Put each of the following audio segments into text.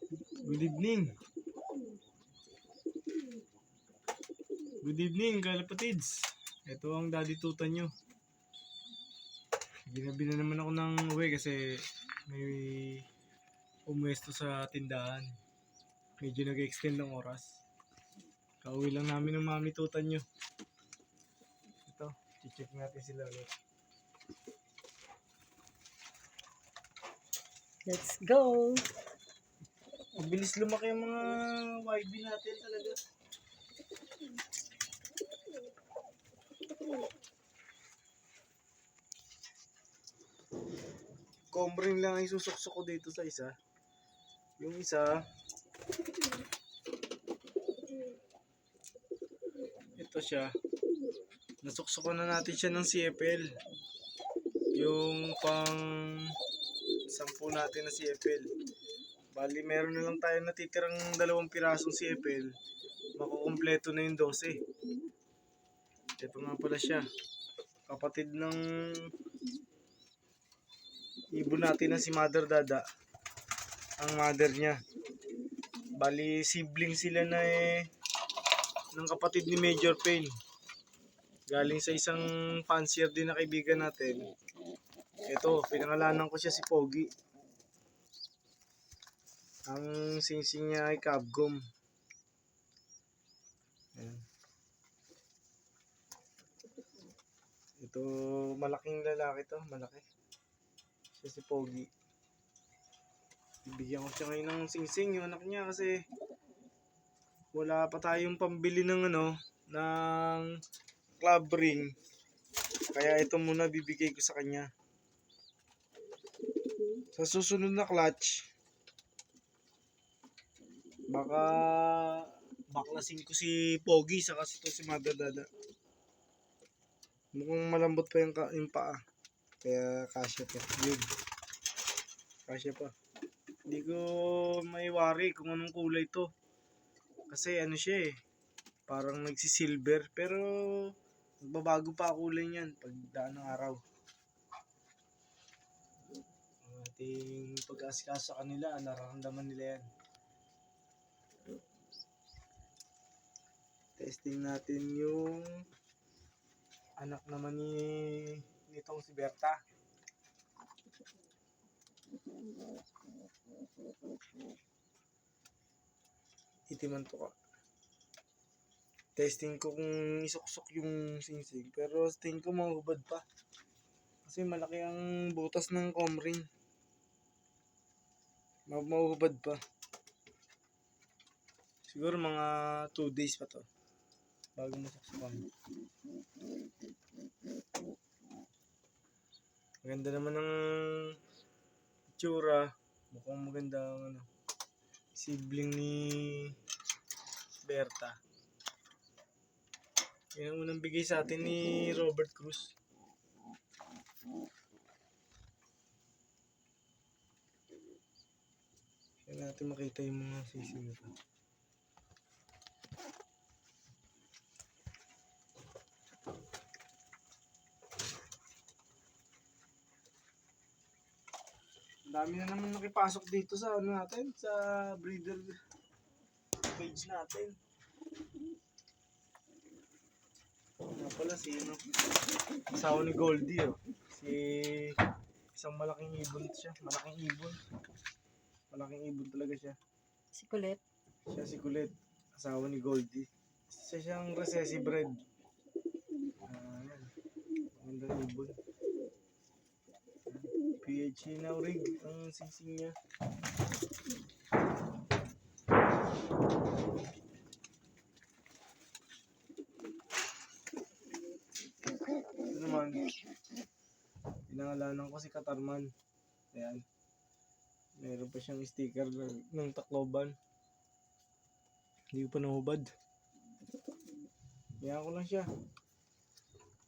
Good evening. Good evening, kalapatids. Ito ang daddy tuta nyo. Ginabi na naman ako ng uwi kasi may umuwesto sa tindahan. Medyo nag-extend ng oras. Kauwi lang namin ng mami tuta nyo. Ito, check natin sila ulit. Let's go! Mabilis lumaki ang mga YB natin talaga. Comring lang ang isusuksok ko dito sa isa. Yung isa, ito siya. Nasuksukan na natin siya ng CFL. Yung pang 10 natin na CFL. Bali, meron na lang tayo natitirang 2 pirasong CFL. Makukumpleto na yung 12. Ito nga pala siya. Kapatid ng ibon natin na si Mother Dada. Ang mother niya. Bali, sibling sila na ng kapatid ni Major Payne. Galing sa isang fancier din na kaibigan natin. Ito, pinangalanan ko siya si Pogi. Ang singsing niya ay Capcom. Ayan. Ito, malaking lalaki to, malaki. Siya si Pogi. Bibigyan ko siya ngayon ng singsing yung anak niya kasi wala pa tayong pambili ng ng club ring. Kaya ito muna bibigay ko sa kanya. Sa susunod na clutch, baka baklasin ko si Pogi saka ito si Mother Dada. Mukhang malambot pa yung paa. Kaya kasya pa. Yun. Kasya pa. Hindi ko maiwari kung anong kulay to. Kasi ano siya parang nagsisilver. Pero magbabago pa kulay niyan pag daan ng araw. Ang ating pag-asikaso sa kanila, nararamdaman nila yan. Testing natin yung anak naman nitong si Berta. Itiman to ka. Testing ko kung isuksok yung singsing. Pero tingin ko mahubad pa. Kasi malaki ang butas ng comring. Mahubad pa. Siguro mga 2 days pa to. Bago masuksukan. Maganda naman ng itsura. Mukhang maganda ang sibling ni Berta. Yan ang unang bigay sa atin ni Robert Cruz. Kaya natin makita yung mga sisig nito. Dami na naman nakipasok dito sa natin, sa breeder page natin. Nga pala asawa ni Goldie si isang malaking ibon siya, malaking ibon talaga siya. Si Kulit. Siya si Kulit, asawa ni Goldie. Siya siyang recessive bred. Ayan, magandang ibon. PH na rig ang singsing niya. Ito naman, pinangalanan ko si Katarman. Ayan. Meron pa siyang sticker ng Tacloban. Hindi ko pa nahubad. Kaya ko lang siya.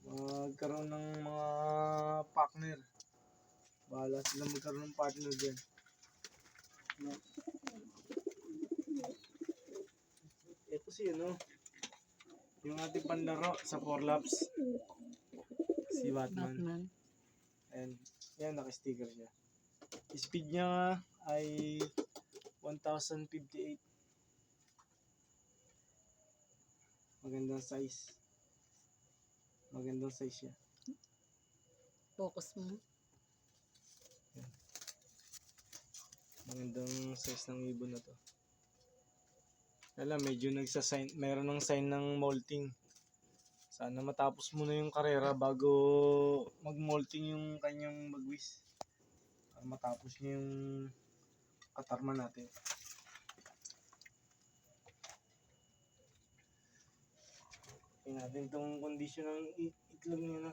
Magkaroon ng mga partner. Bahala sila magkaroon ng partner din. No. Ito yung ating panlaro sa 4 laps. Si Batman. And yan, naka-sticker siya. Speed niya ay 1,000 1058. Magandang size. Magandang size siya. Focus mo. Magandang size ng ibon na to. Alam, medyo nagsasign, meron ng sign ng molting. Sana matapos muna yung karera bago mag-molting yung kanyang bagwis. Para matapos niya yung katarma natin. Tingnan natin itong kondisyon ng itlog niya na.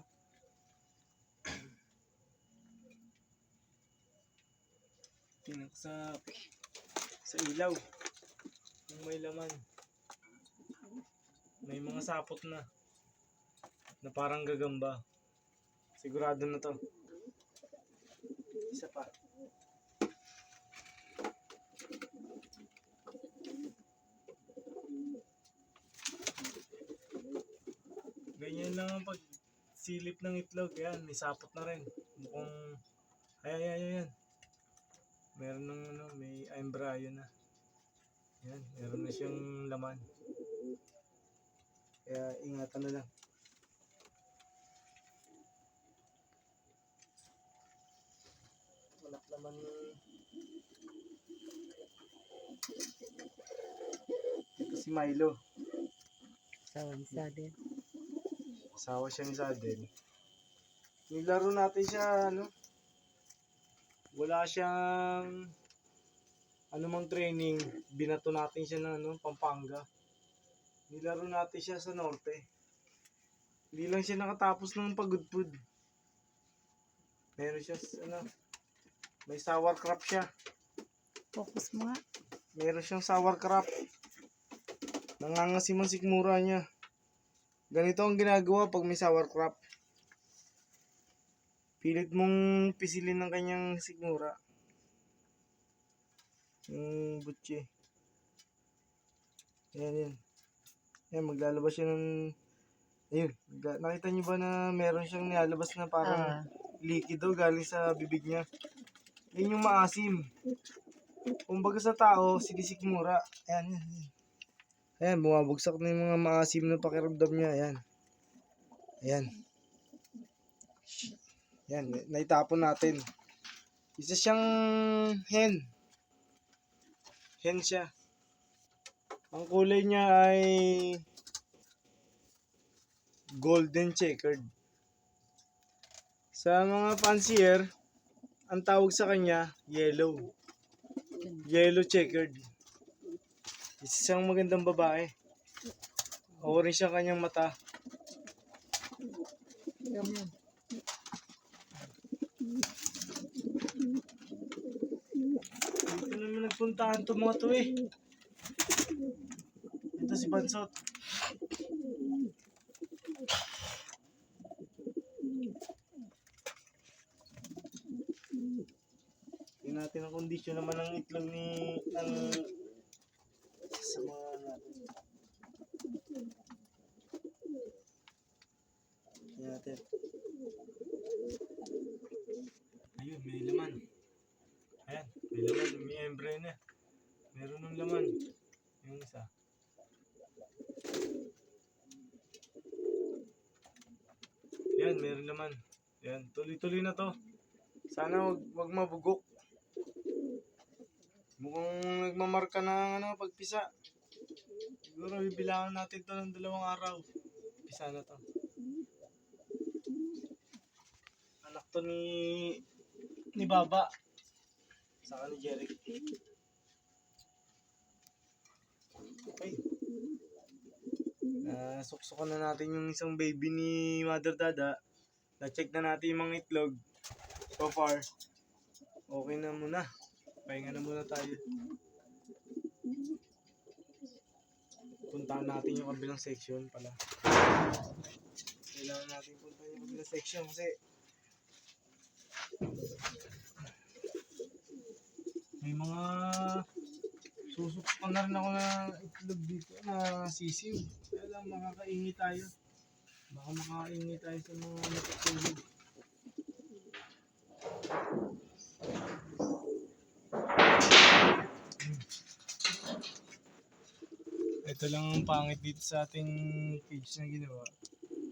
Tingnan ko sa ilaw. Kung may laman. May mga sapot na parang gagamba. Sigurado na to. Isa pa. Ganyan lang ang pagsilip ng itlog. Yan, may sapot na rin. Mukhang ayan. Meron ng may embryo na. Yan, meron na siyang laman. Kaya ingatan na lang. Walang laman. Ito si Milo. Sawa ni Sadel. Asawa siya ni Sadel. Nilaro natin siya, wala siyang anumang training. Binato natin siya ng Pampanga. Nilaro natin siya sa norte. Hindi lang siya nakatapos ng pagudpud. Meron siya, may sour crop siya. Focus mo nga. Meron siyang sour crop. Nangangasim ang sikmura niya. Ganito ang ginagawa pag may sour crop. Pilit mong pisilin ng kanyang sikmura. Yung butche. Yan. Yan, maglalabas siya ng... Ayun, nakita niyo ba na meron siyang nilalabas na parang likido galing sa bibig niya? Yan yung maasim. Kumbaga sa tao, sinisikmura. Ayan. Ayan, bumabagsak na yung mga maasim na pakiramdam niya. Ayan. Yan, naitapon natin. Isa siyang hen. Hen siya. Ang kulay niya ay golden checkered. Sa mga fancier, ang tawag sa kanya, yellow. Yellow checkered. Isang magandang babae. Orange ang kanyang mata. Dito naman nagpuntahan itong mga to eh. Ito si Bansot. Tingnan natin ang kondisyon naman ng itlog ng sa mga natin. Tingnan natin. Ayun, may laman. Ayan, may laman. May embryo na. Meron ng laman. Yung isa. Ayan, meron naman. Ayan, tuloy-tuloy na to. Sana wag mabugok. Mukhang nagmamarka ng pagpisa. Siguro bibilangan natin to ng 2 araw. Pisa na to. Anak to ni Baba. Saka ni Jeric. Okay. Suksukan na natin yung isang baby ni Mother Dada. Na-check na natin yung mga itlog. So far, okay na muna. Pahinga na muna tayo. Puntahan natin yung kabilang section pala. Kailangan natin puntahan yung kabilang section kasi may mga susuksukan na rin ako na itlog dito na sisiw. Kaya lang makakaingi tayo. Baka makakaingi tayo sa mga natutulog. Ito lang ang pangit dito sa ating page na ginawa.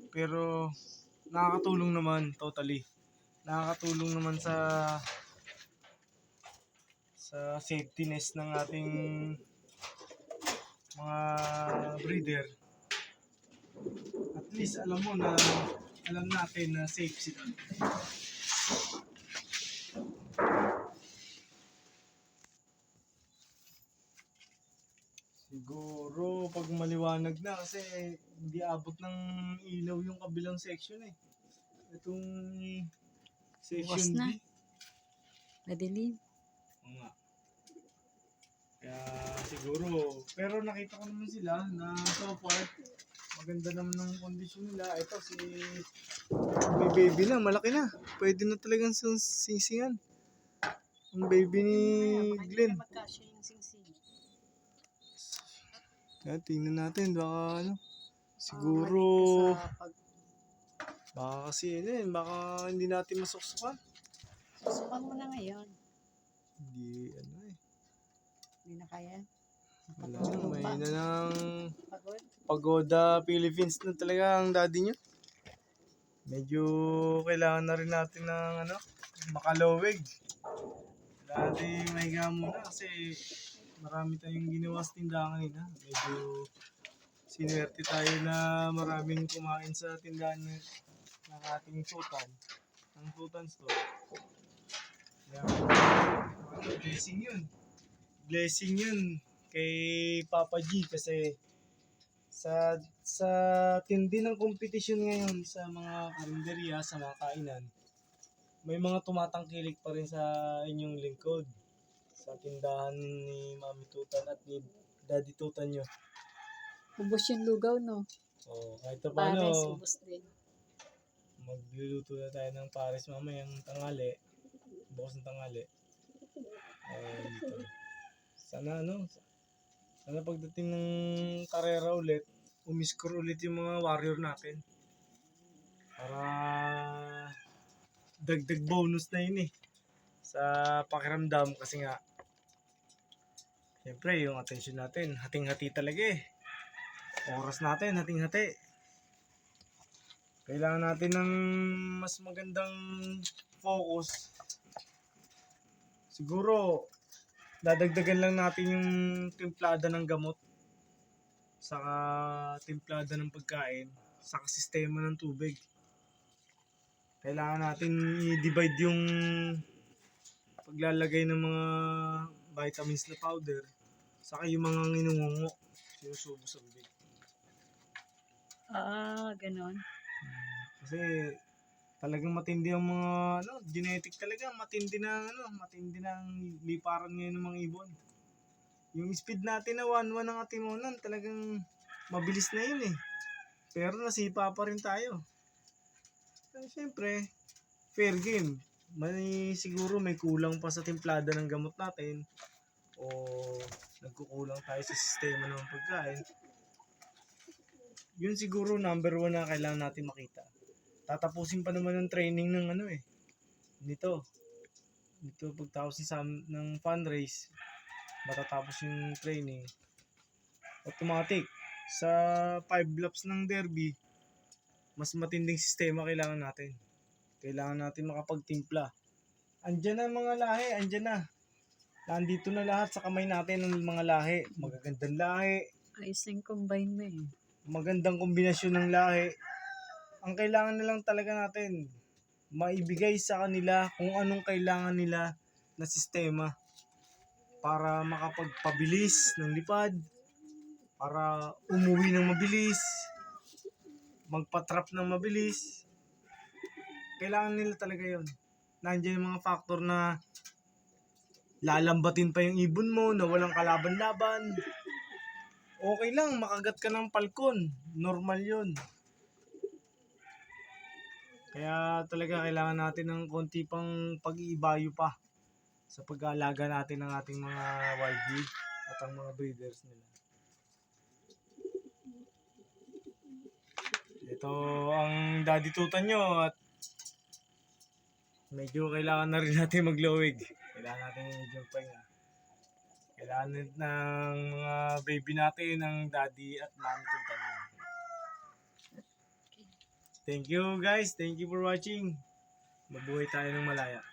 Pero nakakatulong naman totally. Nakakatulong naman sa safety nest ng ating mga breeder. At least alam natin na safe sila. Siguro pag maliwanag na kasi hindi abot ng ilaw yung kabilang section eh. Itong section Bukas na. B. Madilim. Oo nga. Kaya siguro, pero nakita ko naman sila na so far, maganda naman ng kondisyon nila. Ito si may baby na, malaki na. Pwede na talagang singsingan. Ang baby ni Glenn. Magkasya yung singsing. Kaya tingnan natin, baka ano. Siguro, baka kasi baka hindi natin masuksukan. Susukan mo na ngayon. Hindi, Hindi na kaya. wala na, may na ng Pagod. Pagoda Philippines na talaga ang daddy nyo. Medyo kailangan na rin natin ng makalawig. Kailangan natin mahiga muna kasi marami tayong ginawa sa tindahan nila. Medyo sinuwerte tayo na maraming kumain sa tindahan ng ating sultan. Ang sultan store. Kaya, blessing yun. Blessing yun kay Papa G kasi sa tindi ng kompetisyon ngayon sa mga karinderya, sa mga kainan, may mga tumatangkilik pa rin sa inyong lingkod sa tindahan ni Mami Tutan at ni Daddy Tutan nyo. Ubus yung lugaw, no? O kahit pa Pares, paano, ubus din. magluluto na tayo ng pares mamayang tanghali, bukas ng tanghali. Dito. Sana pagdating ng karera ulit, umiscore ulit yung mga warrior natin. Para dagdag bonus na yun sa pakiramdam kasi nga siyempre yung attention natin hating-hati talaga oras natin hating-hati, kailangan natin ng mas magandang focus. Siguro dadagdagan lang natin yung timplada ng gamot saka timplada ng pagkain saka sistema ng tubig. Kailangan natin i-divide yung paglalagay ng mga vitamins na powder saka yung mga nginungungo sinusubo sa bibig. Ganon. Kasi talagang matindi ang mga genetic talaga, matindi ng liparan ngayon ng mga ibon. Yung speed natin na 1-1 ng atimonan talagang mabilis na yun pero nasipa pa rin tayo. Siyempre, fair game. Siguro may kulang pa sa timplada ng gamot natin o nagkukulang tayo sa sistema ng pagkain. Yun siguro number 1 na kailangan natin makita. Tatapusin pa naman ng training ng dito pagtapos ng fundraise, matatapos yung training. Automatic sa 5 laps ng derby, mas matinding sistema kailangan natin. Kailangan natin makapagtimpla. Andyan na mga lahi, andyan na. Nandito na lahat sa kamay natin ng mga lahi. Magagandang lahi. Ayos na yung combine mo Magandang kombinasyon ng lahi. Ang kailangan na lang talaga natin, maibigay sa kanila kung anong kailangan nila na sistema para makapagpabilis ng lipad, para umuwi ng mabilis, magpatrap ng mabilis. Kailangan nila talaga yon. Nandiyan yung mga factor na lalambatin pa yung ibon mo na walang kalaban-laban. Okay lang, makagat ka ng palkon. Normal yun. Kaya talaga kailangan natin ng konti pang pag-iibayo pa sa pag-aalaga natin ng ating mga wild bee at ang mga breeders nila. Ito ang daddy tutan nyo at medyo kailangan na rin natin maglawig. Kailangan natin medyo pahinga. Kailangan Kailangan ng mga baby natin ng daddy at mommy tutan. Thank you guys. Thank you for watching. Mabuhay tayo ng malaya.